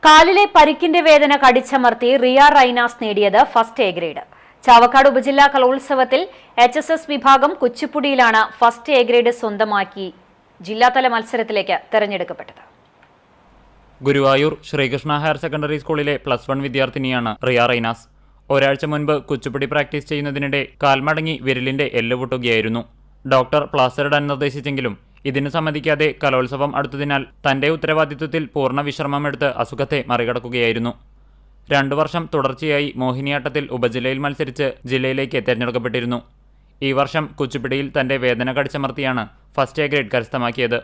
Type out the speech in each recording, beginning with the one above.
കാലിലെ പരിക്കിന്റെ വേദന കടിച്ചമർത്തി റിയ റൈനാസ് നേടിയത് ഫസ്റ്റ് എ ഗ്രേഡ്. ചാവക്കാട് ഉപജില്ലാ കലോത്സവത്തിൽ HSS വിഭാഗം കുച്ചിപ്പുടിയിലാണ് ഫസ്റ്റ് എ ഗ്രേഡ് സ്വന്തമാക്കി ജില്ലാതല മത്സരത്തിലേക്ക് തെരഞ്ഞെടുക്കപ്പെട്ടത്. ഗുരുവായൂർ ശ്രീകൃഷ്ണ ഹയർ സെക്കൻഡറി സ്കൂളിലെ +1 വിദ്യാർത്ഥിനിയാണ് റിയ റൈനാസ്. ഒരാഴ്ച മുൻപ് കുച്ചിപ്പുടി പ്രാക്ടീസ് ചെയ്യുന്നതിനിടെ കാൽമടങ്ങി വിരലിന്റെ എല്ല് പൊട്ടുകയായിരുന്നു. ഡോക്ടർ പ്ലാസ്റ്റർ ഇടാൻ നിർദ്ദേശിച്ചെങ്കിലും ഇതിന് സമ്മതിക്കാതെ കലോത്സവം അടുത്തതിനാൽ തന്റെ ഉത്തരവാദിത്വത്തിൽ പൂർണ്ണ വിശ്രമമെടുത്ത് അസുഖത്തെ മറികടക്കുകയായിരുന്നു. 2 വർഷം തുടർച്ചയായി മോഹിനിയാട്ടത്തിൽ ഉപജില്ലയിൽ മത്സരിച്ച് ജില്ലയിലേക്ക് തെരഞ്ഞെടുക്കപ്പെട്ടിരുന്നു. ഈ വർഷം കുച്ചിപ്പുടിയിൽ തന്റെ വേദന കടിച്ചമർത്തിയാണ് ഫസ്റ്റ് എ ഗ്രേഡ് കരസ്ഥമാക്കിയത്.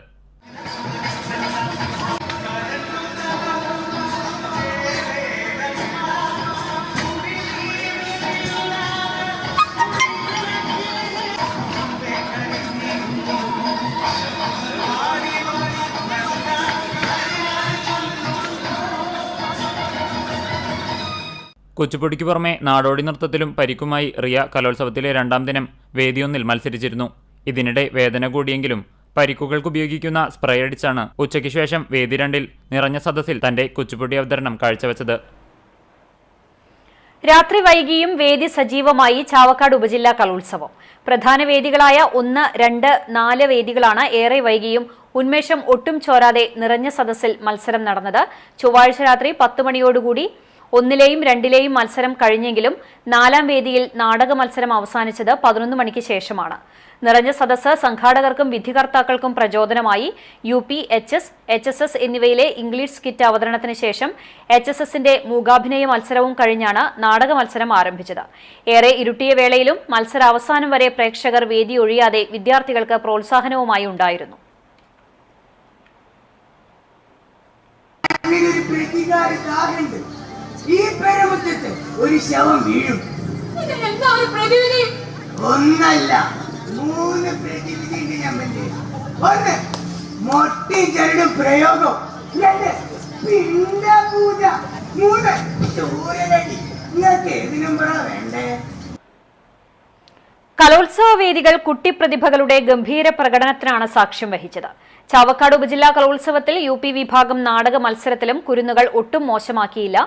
കുച്ചിപ്പുടിക്ക് പുറമെ നാടോടി നൃത്തത്തിലും പരിക്കുമായി റിയ കലോത്സവത്തിലെ 2ാം ദിനം വേദിയൊന്നിൽ മത്സരിച്ചിരുന്നു. ഇതിനിടെ വേദന കൂടിയെങ്കിലും പരിക്കുകൾക്ക് ഉപയോഗിക്കുന്ന സ്പ്രേ അടിച്ചാണ് ഉച്ചയ്ക്ക് ശേഷം വേദി 2ൽ നിറഞ്ഞ സദസ്സിൽ തന്റെ കുച്ചിപ്പുടി അവതരണം കാഴ്ചവെച്ചത്. രാത്രി വൈകിയും വേദി സജീവമായി ചാവക്കാട് ഉപജില്ലാ കലോത്സവം. പ്രധാന വേദികളായ 1, 2, 4 വേദികളാണ് ഏറെ വൈകിയും ഉന്മേഷം ഒട്ടും ചോരാതെ നിറഞ്ഞ സദസ്സിൽ മത്സരം നടന്നത്. ചൊവ്വാഴ്ച രാത്രി 10 മണിയോടുകൂടി 1ലെയും 2ലെയും മത്സരം കഴിഞ്ഞെങ്കിലും 4ാം വേദിയിൽ നാടക മത്സരം അവസാനിച്ചത് 11 മണിക്ക് ശേഷമാണ്. നിറഞ്ഞ സദസ്സ് സംഘാടകർക്കും വിധികർത്താക്കൾക്കും പ്രചോദനമായി. UP, HS, HSS എന്നിവയിലെ ഇംഗ്ലീഷ് സ്കിറ്റ് അവതരണത്തിന് ശേഷം HSSന്റെ മൂകാഭിനയ മത്സരവും കഴിഞ്ഞാണ് നാടക മത്സരം ആരംഭിച്ചത്. ഏറെ ഇരുട്ടിയ വേളയിലും മത്സരാവസാനം വരെ പ്രേക്ഷകർ വേദി ഒഴിയാതെ വിദ്യാർത്ഥികൾക്ക് പ്രോത്സാഹനവുമായി ഉണ്ടായിരുന്നു. ഈ പെരുമുറ്റത്ത് ഒരു ശവം വീഴും. ഒന്നല്ല 3 പ്രതിവിധി ഞാൻ പറ്റി. 1 മൊട്ടി ചരടും പ്രയോഗം, 2 പിണ്ട പൂജ, 3 സൂര്യനടി. നിങ്ങൾക്ക് ഏത് നമ്പറാ വേണ്ടേ? കലോത്സവ വേദികൾ കുട്ടിപ്രതിഭകളുടെ ഗംഭീര പ്രകടനത്തിനാണ് സാക്ഷ്യം വഹിച്ചത്. ചാവക്കാട് ഉപജില്ലാ കലോത്സവത്തിൽ UP വിഭാഗം നാടക മത്സരത്തിലും കുരുന്നുകൾ ഒട്ടും മോശമാക്കിയില്ല.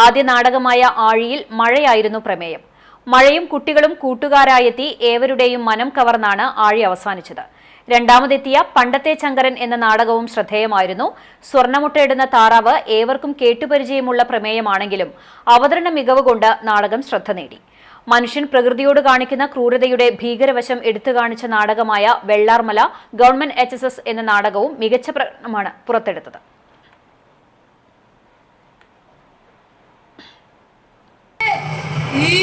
ആദ്യ നാടകമായ ആഴിയിൽ മഴയായിരുന്നു പ്രമേയം. മഴയും കുട്ടികളും കൂട്ടുകാരായെത്തി ഏവരുടെയും മനം കവർന്നാണ് ആഴി അവസാനിച്ചത്. രണ്ടാമതെത്തിയ പണ്ടത്തെ ചങ്കരൻ എന്ന നാടകവും ശ്രദ്ധേയമായിരുന്നു. സ്വർണ്ണമുട്ടയിടുന്ന താറാവ് ഏവർക്കും കേട്ടുപരിചയമുള്ള പ്രമേയമാണെങ്കിലും അവതരണ മികവ് കൊണ്ട് നാടകം ശ്രദ്ധ നേടി. മനുഷ്യൻ പ്രകൃതിയോട് കാണിക്കുന്ന ക്രൂരതയുടെ ഭീകരവശം എടുത്തു കാണിച്ച നാടകമായ വെള്ളാർമല ഗവൺമെന്റ് HSS എന്ന നാടകവും മികച്ച പ്രകടനമാണ് പുറത്തെടുത്തത്. ഈ